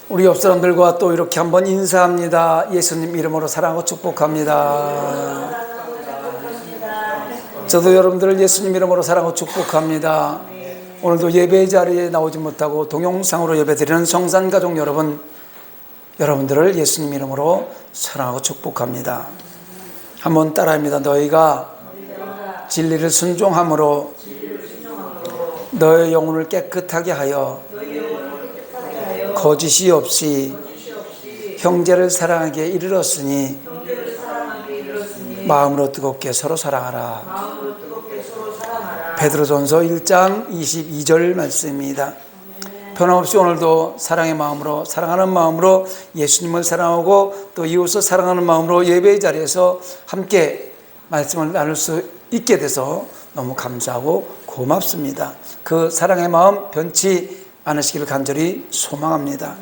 우리 옆 사람들과 또 이렇게 한번 인사합니다. 예수님 이름으로 사랑하고 축복합니다. 저도 여러분들을 예수님 이름으로 사랑하고 축복합니다. 오늘도 예배 자리에 나오지 못하고 동영상으로 예배드리는 성산가족 여러분들을 예수님 이름으로 사랑하고 축복합니다. 한번 따라합니다. 너희가 진리를 순종함으로 너의 영혼을 깨끗하게 하여 거짓이 없이 형제를 사랑하게 이르렀으니 마음으로 뜨겁게 서로 사랑하라. 베드로전서 1장 22절 말씀입니다. 변함없이 오늘도 사랑의 마음으로, 사랑하는 마음으로 예수님을 사랑하고 또 이웃을 사랑하는 마음으로 예배의 자리에서 함께 말씀을 나눌 수 있게 돼서 너무 감사하고 고맙습니다. 그 사랑의 마음 변치 않으시기를 간절히 소망합니다.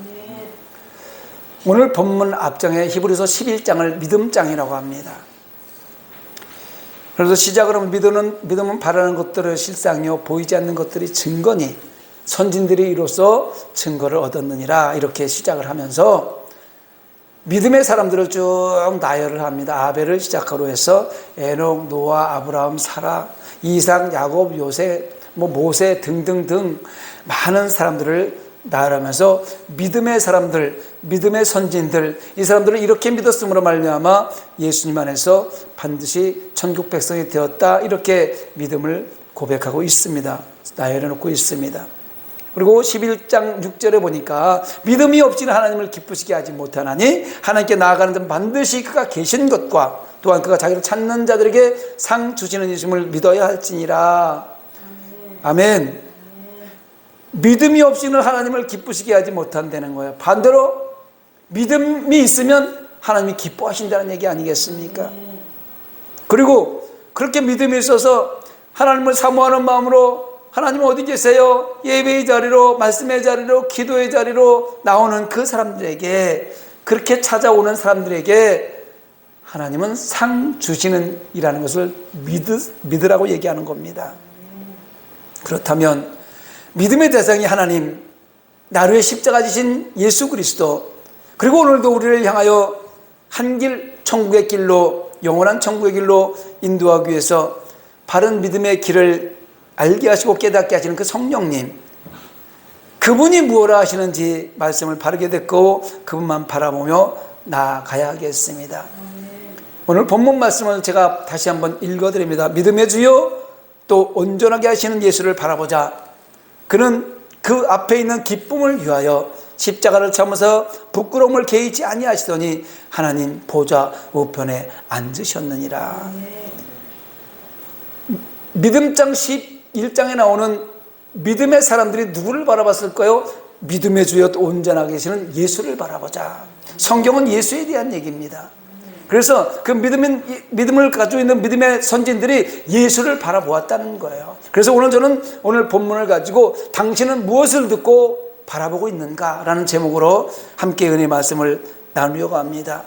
오늘 본문 앞장에 히브리서 11장을 믿음장이라고 합니다. 그래서 시작을 하면 믿음은 바라는 것들의 실상이요 보이지 않는 것들이 증거니 선진들이 이로써 증거를 얻었느니라, 이렇게 시작을 하면서 믿음의 사람들을 쭉 나열을 합니다. 아벨을 시작으로 해서 에녹, 노아, 아브라함, 사라, 이삭, 야곱, 요셉, 모세 등등등 많은 사람들을 나열하면서 믿음의 사람들, 믿음의 선진들, 이 사람들을 이렇게 믿었음으로 말미암아 예수님 안에서 반드시 천국 백성이 되었다, 이렇게 믿음을 고백하고 있습니다. 나열해 놓고 있습니다. 그리고 11장 6절에 보니까 믿음이 없이는 하나님을 기쁘시게 하지 못하나니 하나님께 나아가는 데는 반드시 그가 계신 것과 또한 그가 자기를 찾는 자들에게 상 주시는 이심을 믿어야 할지니라. 아멘. 믿음이 없이는 하나님을 기쁘시게 하지 못한다는 거예요. 반대로 믿음이 있으면 하나님이 기뻐하신다는 얘기 아니겠습니까? 그리고 그렇게 믿음이 있어서 하나님을 사모하는 마음으로 하나님 어디 계세요? 예배의 자리로, 말씀의 자리로, 기도의 자리로 나오는 그 사람들에게, 그렇게 찾아오는 사람들에게 하나님은 상 주시는 이라는 것을 믿으라고 얘기하는 겁니다. 그렇다면 믿음의 대상이 하나님, 나루의 십자가 지신 예수 그리스도, 그리고 오늘도 우리를 향하여 한 길, 천국의 길로, 영원한 천국의 길로 인도하기 위해서 바른 믿음의 길을 알게 하시고 깨닫게 하시는 그 성령님, 그분이 무엇을 하시는지 말씀을 바르게 듣고 그분만 바라보며 나아가야겠습니다. 오늘 본문 말씀을 제가 다시 한번 읽어드립니다. 믿음의 주요 또 온전하게 하시는 예수를 바라보자. 그는 그 앞에 있는 기쁨을 위하여 십자가를 참으서 부끄러움을 개의치 아니하시더니 하나님 보좌 우편에 앉으셨느니라. 믿음장 11장에 나오는 믿음의 사람들이 누구를 바라봤을까요? 믿음의 주여 또 온전하게 계시는 예수를 바라보자. 성경은 예수에 대한 얘기입니다. 그래서 그 믿음을 가지고 있는 믿음의 선진들이 예수를 바라보았다는 거예요. 그래서 저는 오늘 본문을 가지고 당신은 무엇을 듣고 바라보고 있는가? 라는 제목으로 함께 은혜의 말씀을 나누려고 합니다.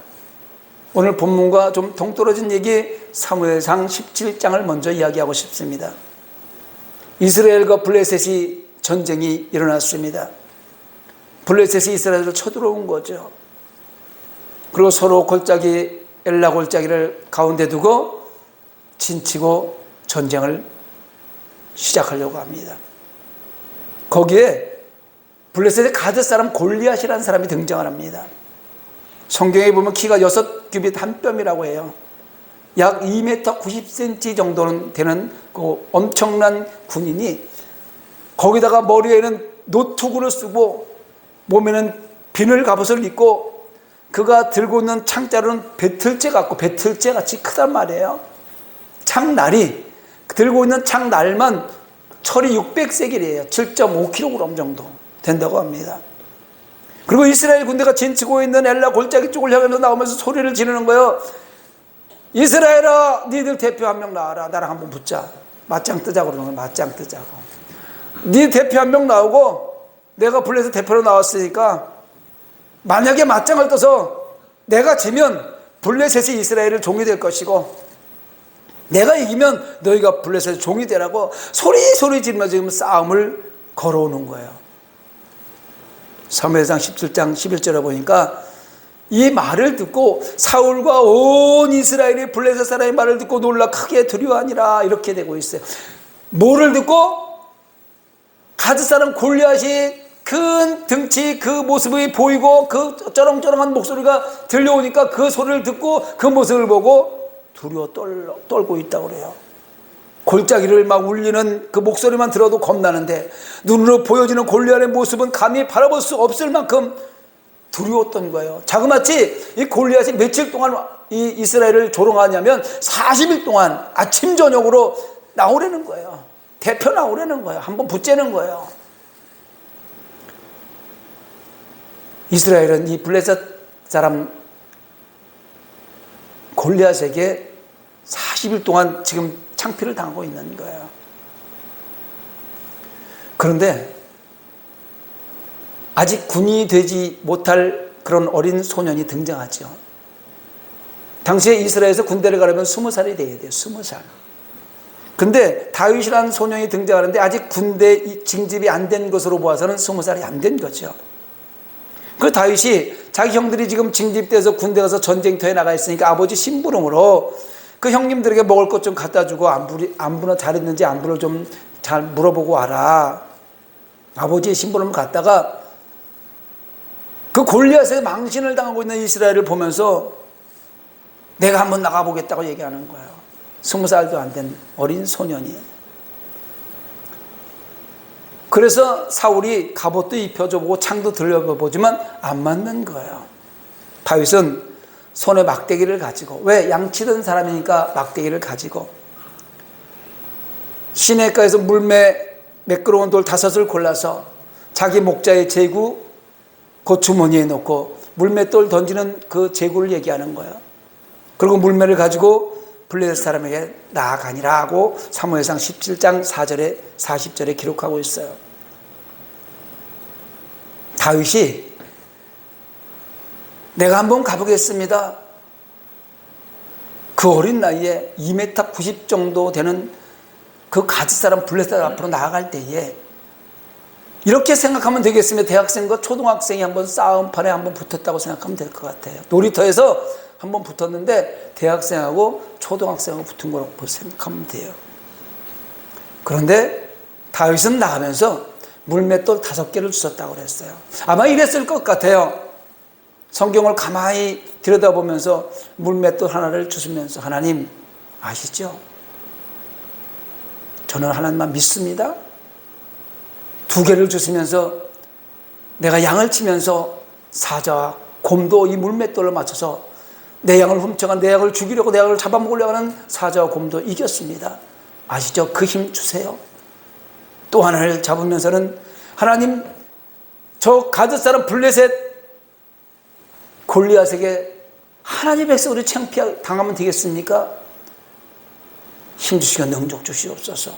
오늘 본문과 좀 동떨어진 얘기, 사무엘상 17장을 먼저 이야기하고 싶습니다. 이스라엘과 블레셋이 전쟁이 일어났습니다. 블레셋이 이스라엘을 쳐들어온 거죠. 그리고 서로 엘라 골짜기를 가운데 두고 진치고 전쟁을 시작하려고 합니다. 거기에 블레셋의 가드 사람 골리앗이라는 사람이 등장을 합니다. 성경에 보면 키가 6규빗 한 뼘이라고 해요. 약 2m 90cm 정도는 되는 그 엄청난 군인이, 거기다가 머리에는 노트구를 쓰고 몸에는 비늘 갑옷을 입고, 그가 들고 있는 창자루는 배틀째 같이 크단 말이에요. 창날이, 들고 있는 창날만 철이 600세겔이에요. 7.5kg 정도 된다고 합니다. 그리고 이스라엘 군대가 진치고 있는 엘라 골짜기 쪽을 향해서 나오면서 소리를 지르는 거예요. 이스라엘아, 니들 대표 한 명 나와라. 나랑 한번 붙자. 맞짱 뜨자고 그러는 거예요. 맞짱 뜨자고. 니 대표 한 명 나오고 내가 블레셋 대표로 나왔으니까 만약에 맞짱을 떠서 내가 지면 블레셋이 이스라엘을 종이 될 것이고 내가 이기면 너희가 블레셋의 종이 되라고 소리 지르면서 지금 싸움을 걸어오는 거예요. 사무엘상 17장 11절에 보니까 이 말을 듣고 사울과 온 이스라엘이 블레셋 사람의 말을 듣고 놀라 크게 두려워하니라 이렇게 되고 있어요. 뭐를 듣고? 가드 사람 골리앗이 큰 등치 그 모습이 보이고 그 쩌렁쩌렁한 목소리가 들려오니까 그 소리를 듣고 그 모습을 보고 두려워 떨고 있다고 그래요. 골짜기를 막 울리는 그 목소리만 들어도 겁나는데 눈으로 보여지는 골리앗의 모습은 감히 바라볼 수 없을 만큼 두려웠던 거예요. 자그마치 이 골리앗이 며칠 동안 이 이스라엘을 조롱하냐면 40일 동안 아침 저녁으로 나오려는 거예요. 대표 나오려는 거예요. 한번 붙재는 거예요. 이스라엘은 이 블레셋 사람 골리앗에게 40일 동안 지금 창피를 당하고 있는 거예요. 그런데 아직 군인이 되지 못할 그런 어린 소년이 등장하죠. 당시에 이스라엘에서 군대를 가려면 20살이 돼야 돼요. 20살. 근데 다윗이라는 소년이 등장하는데 아직 군대 징집이 안 된 것으로 보아서는 20살이 안 된 거죠. 그 다윗이 자기 형들이 지금 징집돼서 군대 가서 전쟁터에 나가 있으니까 아버지 심부름으로 그 형님들에게 먹을 것 좀 갖다 주고 안부나 잘했는지 안부를 좀 잘 물어보고 와라. 아버지의 심부름을 갖다가 그 골리앗의 망신을 당하고 있는 이스라엘을 보면서 내가 한번 나가보겠다고 얘기하는 거예요. 20살도 안 된 어린 소년이. 그래서 사울이 갑옷도 입혀줘보고 창도 들려보지만 안 맞는 거예요. 다윗은 손에 막대기를 가지고, 왜? 양치던 사람이니까 막대기를 가지고 시냇가에서 물매 매끄러운 돌 5을 골라서 자기 목자의 제구 그 주머니에 넣고 물맷돌 던지는 그 제구를 얘기하는 거예요. 그리고 물매를 가지고 블레셋 사람에게 나아가니라 하고 사무엘상 17장 4절에 40절에 기록하고 있어요. 다윗이 내가 한번 가보겠습니다. 그 어린 나이에 2m 90 정도 되는 그 가지 사람 블레셋 앞으로 나아갈 때에 이렇게 생각하면 되겠습니다. 대학생과 초등학생이 한번 싸움판에 한번 붙었다고 생각하면 될 것 같아요. 놀이터에서 한번 붙었는데 대학생하고 초등학생하고 붙은 거라고 생각하면 돼요. 그런데 다윗은 나가면서 물맷돌 5개를 주셨다고 그랬어요. 아마 이랬을 것 같아요. 성경을 가만히 들여다보면서 물맷돌 하나를 주시면서 하나님 아시죠? 저는 하나님만 믿습니다. 2개를 주시면서 내가 양을 치면서 사자와 곰도 이 물맷돌을 맞춰서 내 양을 훔쳐간 내 양을 죽이려고 내 양을 잡아먹으려고 하는 사자와 곰도 이겼습니다. 아시죠? 그 힘 주세요. 또 하나를 잡으면서는 하나님 저 가드 사람 블레셋 골리앗에게 하나님의 백성으로 창피당하면 되겠습니까? 힘 주시고 능력 주시옵소서.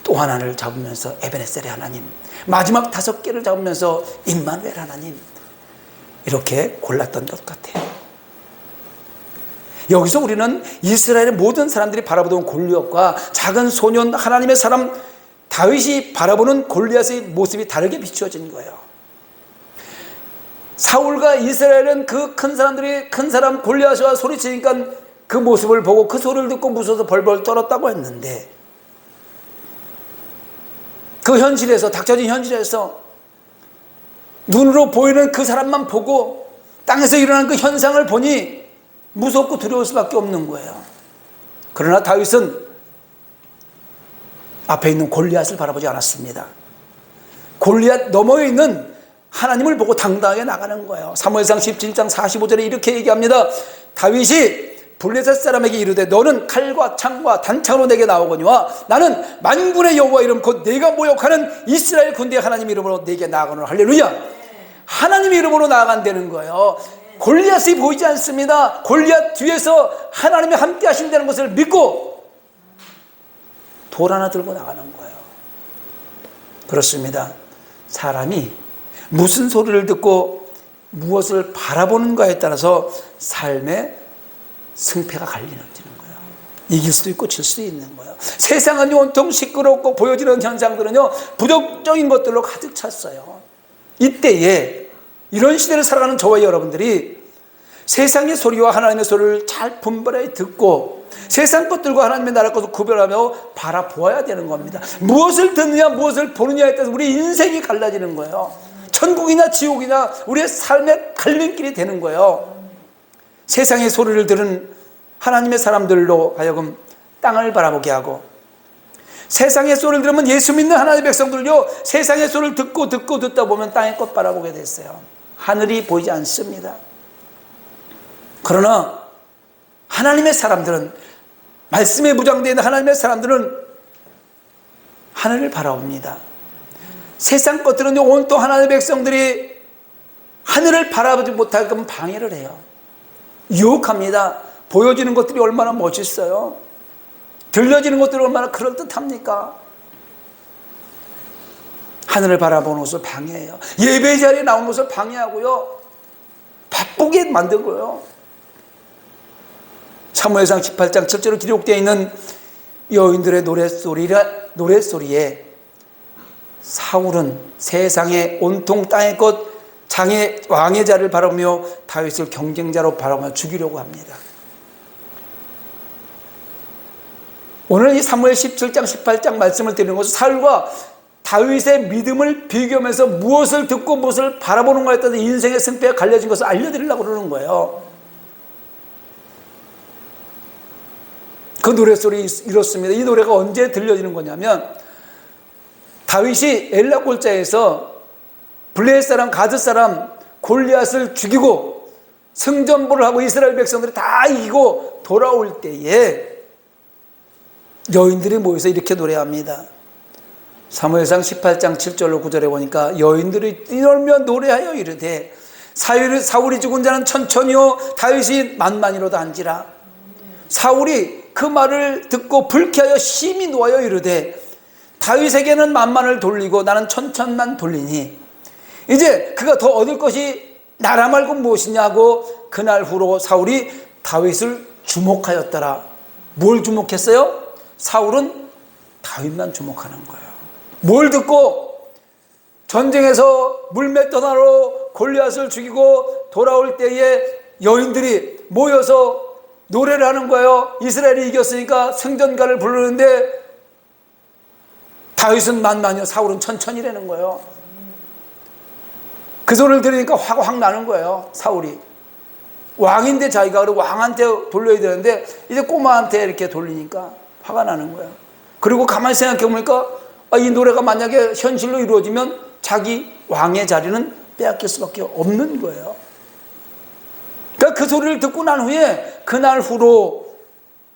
또 하나를 잡으면서 에베네셀의 하나님, 마지막 5개를 잡으면서 임마누엘 하나님, 이렇게 골랐던 것 같아요. 여기서 우리는 이스라엘의 모든 사람들이 바라보던 골리앗과 작은 소년 하나님의 사람 다윗이 바라보는 골리앗의 모습이 다르게 비추어진 거예요. 사울과 이스라엘은 그 큰 사람들이 큰 사람 골리앗과 소리치니까 그 모습을 보고 그 소리를 듣고 무서워서 벌벌 떨었다고 했는데 그 현실에서 닥쳐진 현실에서 눈으로 보이는 그 사람만 보고 땅에서 일어나는 그 현상을 보니 무섭고 두려울 수밖에 없는 거예요. 그러나 다윗은 앞에 있는 골리앗을 바라보지 않았습니다. 골리앗 너머에 있는 하나님을 보고 당당하게 나가는 거예요. 사무엘상 17장 45절에 이렇게 얘기합니다. 다윗이 블레셋 사람에게 이르되 너는 칼과 창과 단창으로 내게 나오거니와 나는 만군의 여호와 이름 곧 내가 모욕하는 이스라엘 군대의 하나님 이름으로 내게 나아가노라. 할렐루야. 하나님의 이름으로 나아간다는 거예요. 골리앗이 보이지 않습니다. 골리앗 뒤에서 하나님이 함께 하신다는 것을 믿고 돌 하나 들고 나가는 거예요. 그렇습니다. 사람이 무슨 소리를 듣고 무엇을 바라보는가에 따라서 삶의 승패가 갈리는 거예요. 이길 수도 있고 질 수도 있는 거예요. 세상은 온통 시끄럽고 보여지는 현상들은요, 부정적인 것들로 가득 찼어요. 이때에 이런 시대를 살아가는 저와 여러분들이 세상의 소리와 하나님의 소리를 잘 분별해 듣고 세상 것들과 하나님의 나라 것을 구별하며 바라보아야 되는 겁니다. 무엇을 듣느냐 무엇을 보느냐에 따라서 우리 인생이 갈라지는 거예요. 천국이나 지옥이나 우리의 삶의 갈림길이 되는 거예요. 세상의 소리를 들은 하나님의 사람들로 하여금 땅을 바라보게 하고, 세상의 소리를 들으면 예수 믿는 하나님의 백성들요, 세상의 소리를 듣다 보면 땅의 꽃 바라보게 됐어요. 하늘이 보이지 않습니다. 그러나 하나님의 사람들은, 말씀에 무장되어 있는 하나님의 사람들은 하늘을 바라봅니다. 세상 것들은 온통 하나님의 백성들이 하늘을 바라보지 못하게끔 방해를 해요. 유혹합니다. 보여지는 것들이 얼마나 멋있어요. 들려지는 것들이 얼마나 그럴듯합니까? 하늘을 바라보는 것을 방해해요. 예배 자리에 나오는 것을 방해하고요, 바쁘게 만들고요. 사무엘상 18장 7절에 기록되어 있는 여인들의 노랫소리에 사울은 세상의 온통 땅의 것 왕의 자리를 바라보며 다윗을 경쟁자로 바라보며 죽이려고 합니다. 오늘 이 사무엘 17장 18장 말씀을 드리는 것은 사울과 다윗의 믿음을 비교하면서 무엇을 듣고 무엇을 바라보는가에 따라서 인생의 승패가 갈려진 것을 알려드리려고 그러는 거예요. 그 노래소리 이렇습니다. 이 노래가 언제 들려지는 거냐면, 다윗이 엘라 골짜기에서 블레셋 사람 가드 사람 골리앗을 죽이고 승전보를 하고 이스라엘 백성들이 다 이기고 돌아올 때에 여인들이 모여서 이렇게 노래합니다. 사무엘상 18장 7절로 9절에 보니까 여인들이 뛰놀며 노래하여 이르되 사울이 죽은 자는 천천히요 다윗이 만만이로다 한지라. 사울이 그 말을 듣고 불쾌하여 심히 노하여 이르되 다윗에게는 만만을 돌리고 나는 천천만 돌리니 이제 그가 더 얻을 것이 나라 말고 무엇이냐고 그날 후로 사울이 다윗을 주목하였더라. 뭘 주목했어요? 사울은 다윗만 주목하는 거예요. 뭘 듣고 전쟁에서 물맷돌 하나로 골리앗을 죽이고 돌아올 때에 여인들이 모여서 노래를 하는 거예요. 이스라엘이 이겼으니까 승전가를 부르는데 다윗은 만만이요 사울은 천천히라는 거예요. 그 소리를 들으니까 화가 확 나는 거예요. 사울이 왕인데 자기가 그리고 왕한테 돌려야 되는데 이제 꼬마한테 이렇게 돌리니까 화가 나는 거예요. 그리고 가만히 생각해 보니까 이 노래가 만약에 현실로 이루어지면 자기 왕의 자리는 빼앗길 수밖에 없는 거예요. 그러니까 그 소리를 듣고 난 후에 그날 후로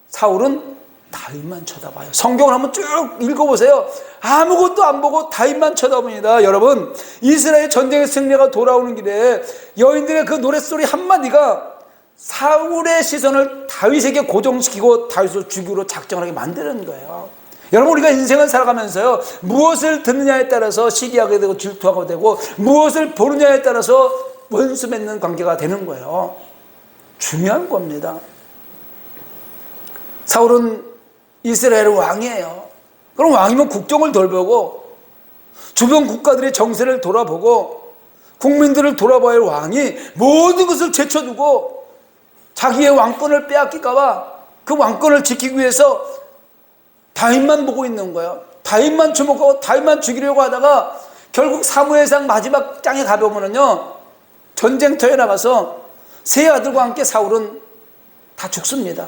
사울은 다윗만 쳐다봐요. 성경을 한번 쭉 읽어보세요. 아무것도 안 보고 다윗만 쳐다봅니다. 여러분, 이스라엘 전쟁의 승리가 돌아오는 길에 여인들의 그 노랫소리 한마디가 사울의 시선을 다윗에게 고정시키고 다윗을 죽이로 작정을 하게 만드는 거예요. 여러분, 우리가 인생을 살아가면서요, 무엇을 듣느냐에 따라서 시기하게 되고 질투하게 되고 무엇을 보느냐에 따라서 원수 맺는 관계가 되는 거예요. 중요한 겁니다. 사울은 이스라엘 왕이에요. 그럼 왕이면 국정을 돌보고 주변 국가들의 정세를 돌아보고 국민들을 돌아봐야 할 왕이 모든 것을 제쳐두고 자기의 왕권을 빼앗길까 봐 그 왕권을 지키기 위해서 다윗만 보고 있는 거예요. 다윗만 주목하고 다윗만 죽이려고 하다가 결국 사무엘상 마지막 장에 가보면요, 전쟁터에 나가서 세 아들과 함께 사울은 다 죽습니다.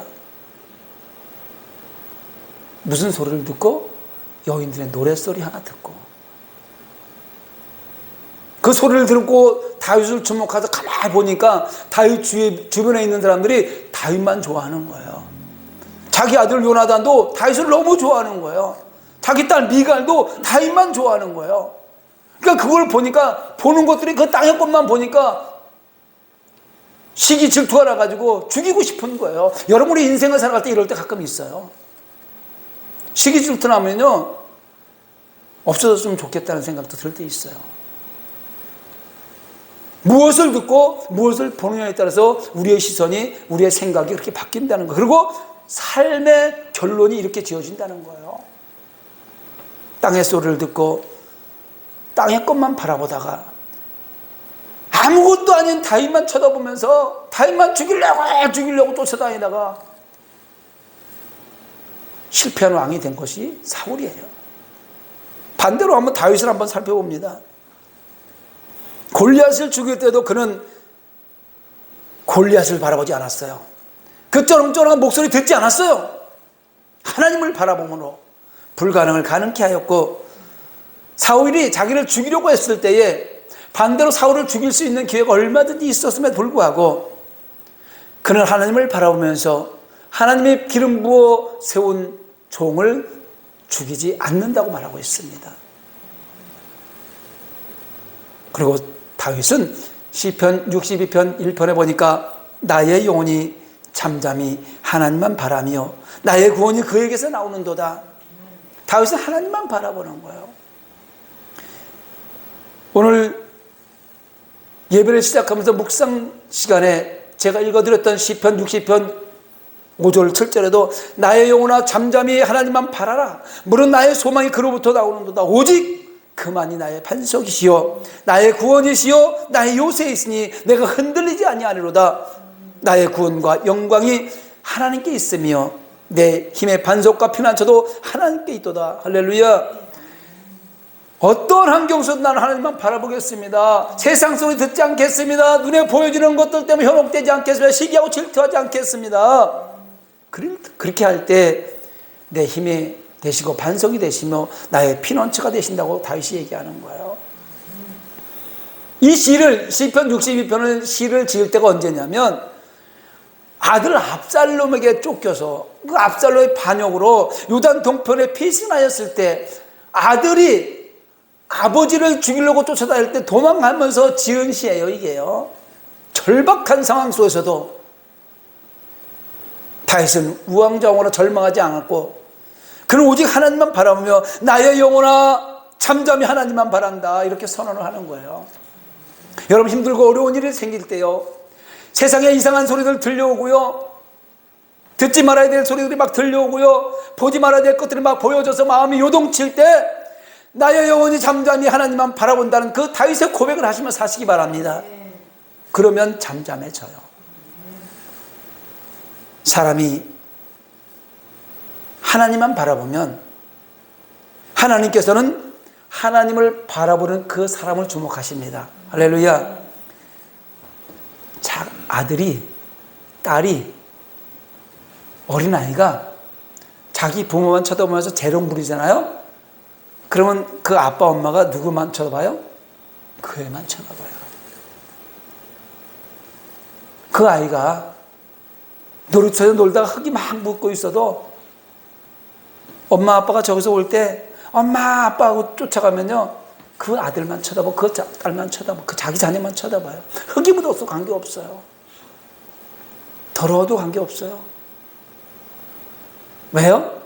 무슨 소리를 듣고? 여인들의 노랫소리 하나 듣고. 그 소리를 듣고 다윗을 주목해서 가만히 보니까 다윗 주변에 있는 사람들이 다윗만 좋아하는 거예요. 자기 아들 요나단도 다윗을 너무 좋아하는 거예요. 자기 딸 미갈도 다윗만 좋아하는 거예요. 그러니까 그걸 보니까, 보는 것들이 그 땅의 것만 보니까 시기 질투가 나가지고 죽이고 싶은 거예요. 여러분, 우리 인생을 살아갈 때 이럴 때 가끔 있어요. 시기 질투 나면요, 없어졌으면 좋겠다는 생각도 들 때 있어요. 무엇을 듣고 무엇을 보느냐에 따라서 우리의 시선이, 우리의 생각이 그렇게 바뀐다는 거. 그리고 삶의 결론이 이렇게 지어진다는 거예요. 땅의 소리를 듣고 땅의 것만 바라보다가 아무것도 아닌 다윗만 쳐다보면서 다윗만 죽이려고 쫓아다니다가 실패한 왕이 된 것이 사울이에요. 반대로 한번 다윗을 한번 살펴봅니다. 골리앗을 죽일 때도 그는 골리앗을 바라보지 않았어요. 그 쩌렁쩌렁한 목소리 듣지 않았어요. 하나님을 바라보므로 불가능을 가능케 하였고, 사울이 자기를 죽이려고 했을 때에 반대로 사울을 죽일 수 있는 기회가 얼마든지 있었음에도 불구하고 그는 하나님을 바라보면서 하나님의 기름 부어 세운 종을 죽이지 않는다고 말하고 있습니다. 그리고 다윗은 시편 62편 1편에 보니까 나의 영혼이 잠잠히 하나님만 바라며 나의 구원이 그에게서 나오는도다. 다윗은 하나님만 바라보는 거예요. 오늘 예배를 시작하면서 묵상 시간에 제가 읽어드렸던 시편 60편 5절 7절에도 나의 영혼아 잠잠히 하나님만 바라라. 물은 나의 소망이 그로부터 나오는도다. 오직 그만이 나의 반석이시요 나의 구원이시요 나의 요새 있으니 내가 흔들리지 아니하리로다. 나의 구원과 영광이 하나님께 있으며 내 힘의 반석과 피난처도 하나님께 있도다. 할렐루야. 어떤 환경 속에도 나는 하나님만 바라보겠습니다. 세상 소리 듣지 않겠습니다. 눈에 보여지는 것들 때문에 현혹되지 않겠습니다. 시기하고 질투하지 않겠습니다. 그렇게 할 때 내 힘이 되시고 반석이 되시며 나의 피난처가 되신다고 다윗이 얘기하는 거예요. 이 시를 시편 62편은 시를 지을 때가 언제냐면 아들 압살롬에게 쫓겨서 그 압살롬의 반역으로 요단 동편에 피신하였을 때 아들이 아버지를 죽이려고 쫓아다닐 때 도망가면서 지은 시예요. 이게요. 절박한 상황 속에서도 다윗은 우왕좌왕으로 절망하지 않았고 그는 오직 하나님만 바라보며 나의 영혼아 잠잠히 하나님만 바란다 이렇게 선언을 하는 거예요. 여러분 힘들고 어려운 일이 생길 때요, 세상에 이상한 소리들 들려오고요, 듣지 말아야 될 소리들이 막 들려오고요, 보지 말아야 될 것들이 막 보여져서 마음이 요동칠 때 나의 영혼이 잠잠히 하나님만 바라본다는 그 다윗의 고백을 하시며 사시기 바랍니다. 그러면 잠잠해져요. 사람이 하나님만 바라보면 하나님께서는 하나님을 바라보는 그 사람을 주목하십니다. 할렐루야. 자, 아들이, 딸이, 어린아이가 자기 부모만 쳐다보면서 재롱 부리잖아요. 그러면 그 아빠 엄마가 누구만 쳐다봐요? 그 애만 쳐다봐요. 그 아이가 놀이터에서 놀다가 흙이 막 묻고 있어도 엄마 아빠가 저기서 올 때 엄마 아빠 하고 쫓아가면요, 그 아들만 쳐다보고 그 딸만 쳐다보고 그 자기 자녀만 쳐다봐요. 흙이 묻어도 관계없어요. 더러워도 관계없어요. 왜요?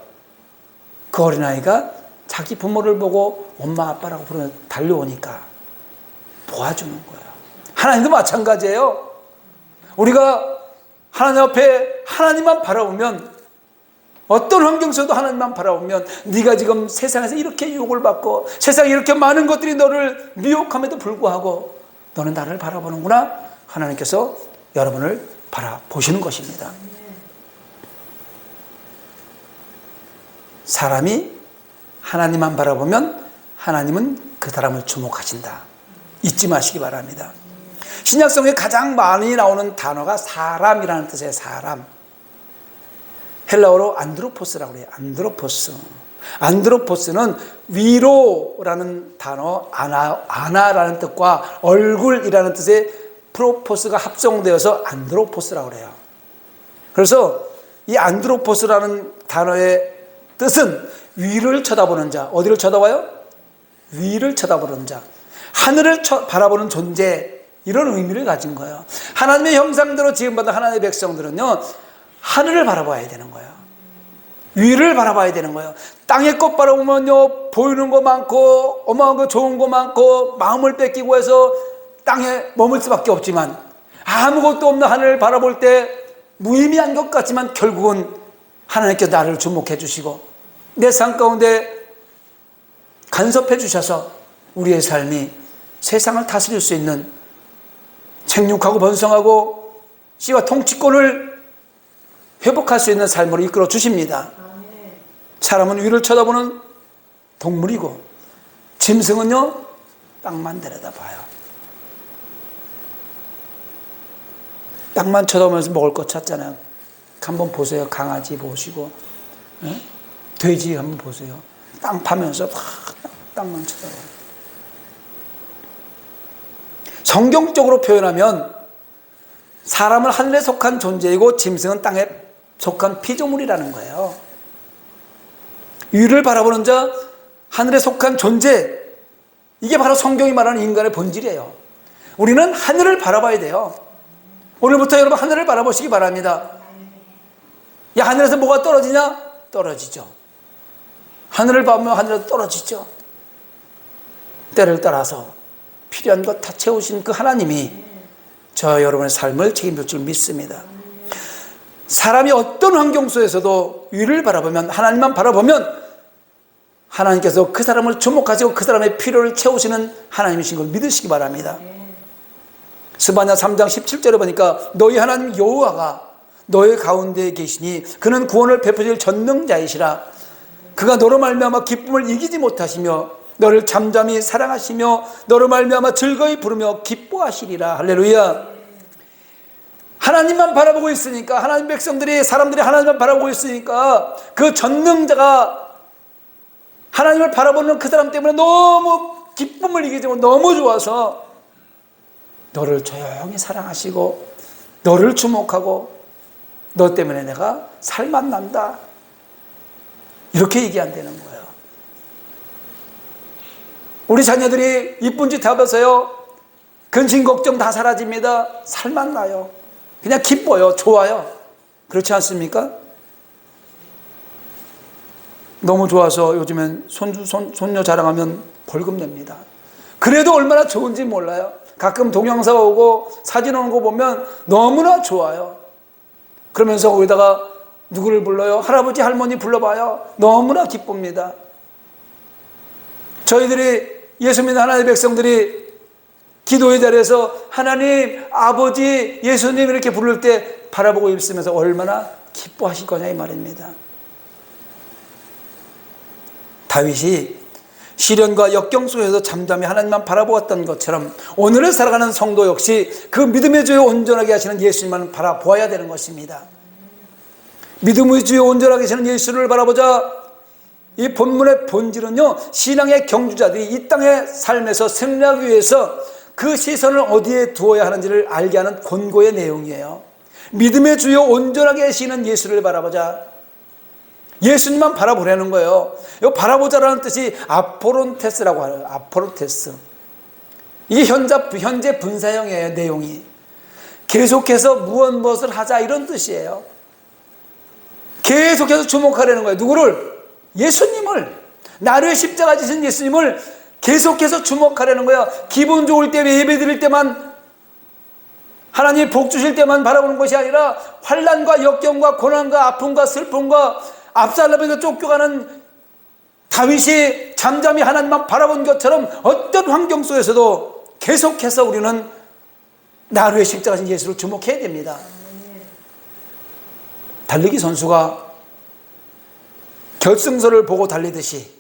그 어린아이가 자기 부모를 보고 엄마 아빠라고 부르면 달려오니까 도와주는 거예요. 하나님도 마찬가지예요. 우리가 하나님 앞에 하나님만 바라보면, 어떤 환경 속에도 하나님만 바라보면, 네가 지금 세상에서 이렇게 유혹을 받고 세상에 이렇게 많은 것들이 너를 미혹함에도 불구하고 너는 나를 바라보는구나. 하나님께서 여러분을 바라보시는 것입니다. 사람이 하나님만 바라보면 하나님은 그 사람을 주목하신다. 잊지 마시기 바랍니다. 신약성에 가장 많이 나오는 단어가 사람이라는 뜻이에요. 사람. 헬라어로 안드로포스라고 그래요. 안드로포스. 안드로포스는 위로라는 단어, 아나라는 뜻과 얼굴이라는 뜻의 프로포스가 합성되어서 안드로포스라고 그래요. 그래서 이 안드로포스라는 단어의 뜻은 위를 쳐다보는 자. 어디를 쳐다봐요? 위를 쳐다보는 자. 하늘을 바라보는 존재. 이런 의미를 가진 거예요. 하나님의 형상대로 지음받은 하나님의 백성들은요, 하늘을 바라봐야 되는 거예요. 위를 바라봐야 되는 거예요. 땅의 것 바라보면요, 보이는 거 많고 어마어마한 거 좋은 거 많고 마음을 뺏기고 해서 땅에 머물 수밖에 없지만, 아무것도 없는 하늘을 바라볼 때 무의미한 것 같지만 결국은 하나님께서 나를 주목해 주시고 내 삶 가운데 간섭해 주셔서 우리의 삶이 세상을 다스릴 수 있는 생육하고 번성하고 씨와 통치권을 회복할 수 있는 삶으로 이끌어 주십니다. 사람은 위를 쳐다보는 동물이고 짐승은요 땅만 내려다봐요. 땅만 쳐다보면서 먹을 것 찾잖아요. 한번 보세요. 강아지 보시고 돼지 한번 보세요. 땅 파면서 땅만 쳐다봐요. 성경적으로 표현하면 사람은 하늘에 속한 존재이고 짐승은 땅에 속한 피조물이라는 거예요. 위를 바라보는 자, 하늘에 속한 존재, 이게 바로 성경이 말하는 인간의 본질이에요. 우리는 하늘을 바라봐야 돼요. 오늘부터 여러분 하늘을 바라보시기 바랍니다. 야, 하늘에서 뭐가 떨어지냐? 떨어지죠. 하늘을 보면 하늘에서 떨어지죠. 때를 따라서 필요한 것 다 채우신 그 하나님이 저 여러분의 삶을 책임질 줄 믿습니다. 사람이 어떤 환경 속에서도 위를 바라보면, 하나님만 바라보면 하나님께서 그 사람을 주목하시고 그 사람의 필요를 채우시는 하나님이신 걸 믿으시기 바랍니다. 스바냐 3장 17절에 보니까 너희 하나님 여호와가 너희 가운데에 계시니 그는 구원을 베푸실 전능자이시라. 그가 너로 말미암아 기쁨을 이기지 못하시며 너를 잠잠히 사랑하시며 너로 말미암아 즐거이 부르며 기뻐하시리라. 할렐루야. 하나님만 바라보고 있으니까, 하나님 백성들이, 사람들이 하나님만 바라보고 있으니까 그 전능자가 하나님을 바라보는 그 사람 때문에 너무 기쁨을 이기지 못하고 너무 좋아서 너를 조용히 사랑하시고 너를 주목하고 너 때문에 내가 살만 난다, 이렇게 얘기한다는 거예요. 우리 자녀들이 이쁜 짓 해봐서요 근심 걱정 다 사라집니다. 살만 나요. 그냥 기뻐요. 좋아요. 그렇지 않습니까? 너무 좋아서 요즘엔 손녀 자랑하면 벌금 냅니다. 그래도 얼마나 좋은지 몰라요. 가끔 동영상 오고 사진 오는 거 보면 너무나 좋아요. 그러면서 거기다가 누구를 불러요? 할아버지 할머니 불러봐요. 너무나 기쁩니다. 저희들이 예수 믿는 하나님의 백성들이 기도의 자리에서 하나님, 아버지, 예수님 이렇게 부를 때 바라보고 있으면서 얼마나 기뻐하실 거냐 이 말입니다. 다윗이 시련과 역경 속에서 잠잠히 하나님만 바라보았던 것처럼 오늘을 살아가는 성도 역시 그 믿음의 주에 온전하게 하시는 예수님만 바라보아야 되는 것입니다. 믿음의 주에 온전하게 하시는 예수를 바라보자. 이 본문의 본질은요, 신앙의 경주자들이 이 땅의 삶에서 승리하기 위해서 그 시선을 어디에 두어야 하는지를 알게 하는 권고의 내용이에요. 믿음의 주여 온전하게 하시는 예수를 바라보자. 예수님만 바라보라는 거예요. 이 바라보자라는 뜻이 아포론테스라고 하요. 아포론테스. 이게 현재 분사형이에요. 내용이 계속해서 무엇을 하자 이런 뜻이에요. 계속해서 주목하려는 거예요. 누구를? 예수님을. 나를 십자가 지신 예수님을 계속해서 주목하려는 거야. 기분 좋을 때, 예배 드릴 때만, 하나님 복 주실 때만 바라보는 것이 아니라 환난과 역경과 고난과 아픔과 슬픔과 압살롬에서 쫓겨가는 다윗이 잠잠히 하나님만 바라본 것처럼 어떤 환경 속에서도 계속해서 우리는 나를 위해 십자가 진 예수를 주목해야 됩니다. 달리기 선수가 결승선을 보고 달리듯이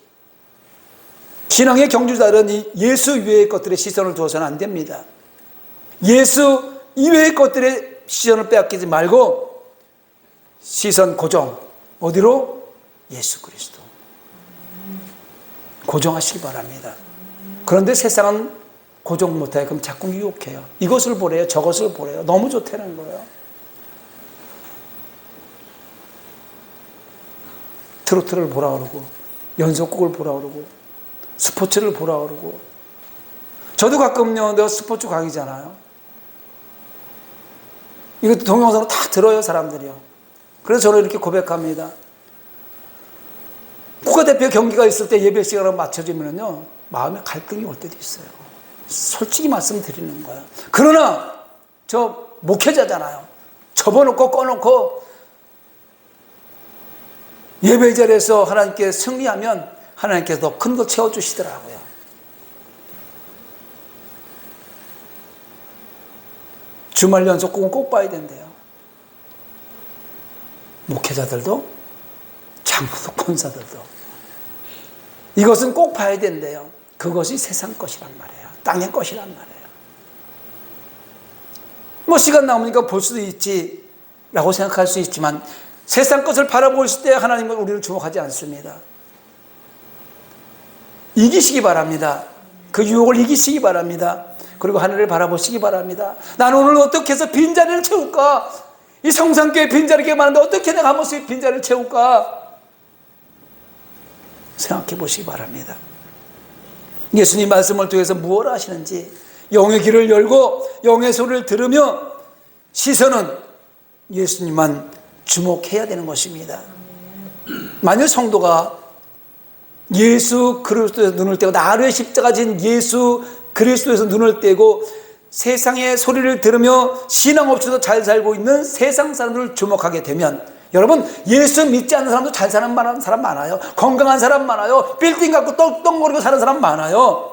신앙의 경주자들은 이 예수 이외의 것들에 시선을 두어서는 안 됩니다. 예수 이외의 것들에 시선을 빼앗기지 말고 시선 고정. 어디로? 예수 그리스도. 고정하시기 바랍니다. 그런데 세상은 고정 못해요. 그럼 자꾸 유혹해요. 이것을 보래요. 저것을 보래요. 너무 좋다는 거예요. 트로트를 보라 그러고 연속곡을 보라 그러고 스포츠를 보라 그러고. 저도 가끔요, 내가 스포츠 강의잖아요. 이것도 동영상으로 다 들어요, 사람들이요. 그래서 저는 이렇게 고백합니다. 국가대표 경기가 있을 때 예배 시간을 맞춰주면요, 마음에 갈등이 올 때도 있어요. 솔직히 말씀드리는 거예요. 그러나 저 목회자잖아요. 접어놓고 꺼놓고 예배 자리에서 하나님께 승리하면 하나님께서 더 큰 거 채워주시더라고요. 주말 연속곡은 꼭 봐야 된대요. 목회자들도 장로도 권사들도 이것은 꼭 봐야 된대요. 그것이 세상 것이란 말이에요. 땅의 것이란 말이에요. 뭐 시간 남으니까 볼 수도 있지 라고 생각할 수 있지만 세상 것을 바라보실 때 하나님은 우리를 주목하지 않습니다. 이기시기 바랍니다. 그 유혹을 이기시기 바랍니다. 그리고 하늘을 바라보시기 바랍니다. 나는 오늘 어떻게 해서 빈자리를 채울까? 이 성산교회 빈자리가 많은데 어떻게 내가 한 번씩 빈자리를 채울까? 생각해 보시기 바랍니다. 예수님 말씀을 통해서 무엇을 하시는지 영의 귀를 열고 영의 소리를 들으며 시선은 예수님만 주목해야 되는 것입니다. 만약 성도가 예수 그리스도에서 눈을 떼고 나를 십자가 진 예수 그리스도에서 눈을 떼고 세상의 소리를 들으며 신앙 없이도 잘 살고 있는 세상 사람들을 주목하게 되면 여러분 예수 믿지 않는 사람도 잘 사는 사람 많아요. 건강한 사람 많아요. 빌딩 갖고 떵떵거리고 사는 사람 많아요.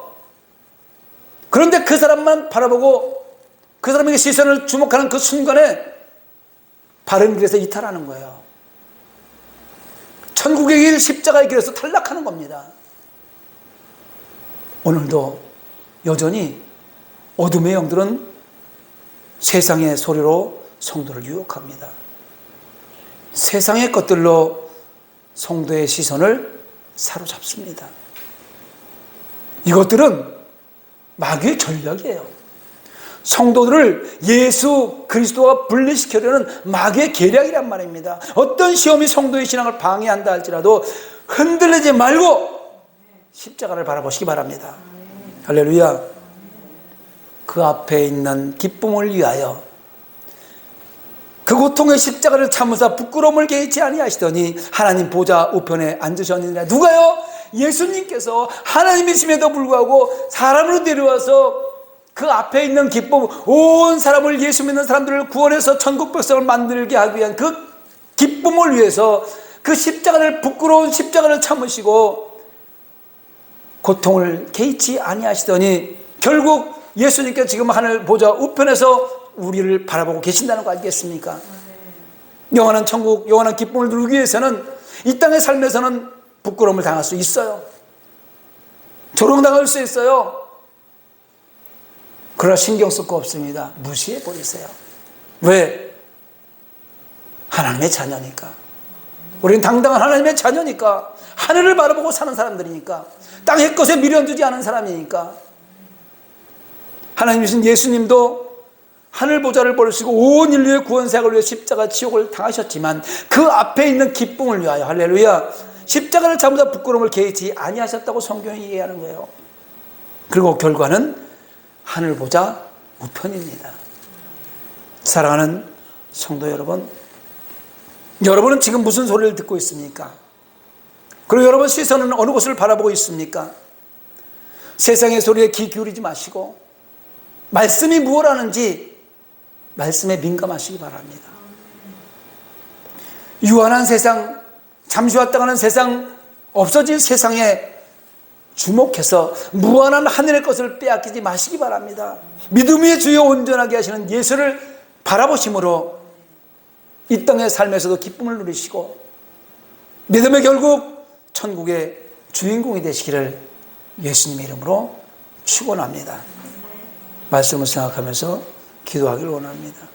그런데 그 사람만 바라보고 그 사람에게 시선을 주목하는 그 순간에 바른 길에서 이탈하는 거예요. 천국의 길 십자가의 길에서 탈락하는 겁니다. 오늘도 여전히 어둠의 영들은 세상의 소리로 성도를 유혹합니다. 세상의 것들로 성도의 시선을 사로잡습니다. 이것들은 마귀의 전략이에요. 성도들을 예수 그리스도와 분리시키려는 마귀의 계략이란 말입니다. 어떤 시험이 성도의 신앙을 방해한다 할지라도 흔들리지 말고 십자가를 바라보시기 바랍니다. 할렐루야. 그 앞에 있는 기쁨을 위하여 그 고통의 십자가를 참으사 부끄러움을 개의치 아니하시더니 하나님 보좌 우편에 앉으셨느니라. 누가요? 예수님께서 하나님이심에도 불구하고 사람으로 내려와서 그 앞에 있는 기쁨, 온 사람을 예수 믿는 사람들을 구원해서 천국 백성을 만들게 하기 위한 그 기쁨을 위해서 그 십자가를 부끄러운 십자가를 참으시고 고통을 개의치 아니하시더니 결국 예수님께서 지금 하늘 보좌 우편에서 우리를 바라보고 계신다는 거 아니겠습니까? 영원한 천국, 영원한 기쁨을 누리기 위해서는 이 땅의 삶에서는 부끄러움을 당할 수 있어요. 조롱당할 수 있어요. 그러나 신경 쓸 거 없습니다. 무시해 버리세요. 왜? 하나님의 자녀니까. 우리는 당당한 하나님의 자녀니까. 하늘을 바라보고 사는 사람들이니까. 땅의 것에 미련 두지 않은 사람이니까. 하나님이신 예수님도 하늘 보좌를 버리시고 온 인류의 구원 사역을 위해 십자가 지옥을 당하셨지만 그 앞에 있는 기쁨을 위하여 할렐루야 십자가를 참으사 부끄러움을 개의치 아니하셨다고 성경이 얘기하는 거예요. 그리고 결과는 하늘 보좌 우편입니다. 사랑하는 성도 여러분, 여러분은 지금 무슨 소리를 듣고 있습니까? 그리고 여러분 시선은 어느 곳을 바라보고 있습니까? 세상의 소리에 귀 기울이지 마시고 말씀이 무엇 하는지 말씀에 민감하시기 바랍니다. 유한한 세상, 잠시 왔다 가는 세상, 없어질 세상에 주목해서 무한한 하늘의 것을 빼앗기지 마시기 바랍니다. 믿음의 주여 온전하게 하시는 예수를 바라보심으로 이 땅의 삶에서도 기쁨을 누리시고 믿음의 결국 천국의 주인공이 되시기를 예수님의 이름으로 축원합니다. 말씀을 생각하면서 기도하기를 원합니다.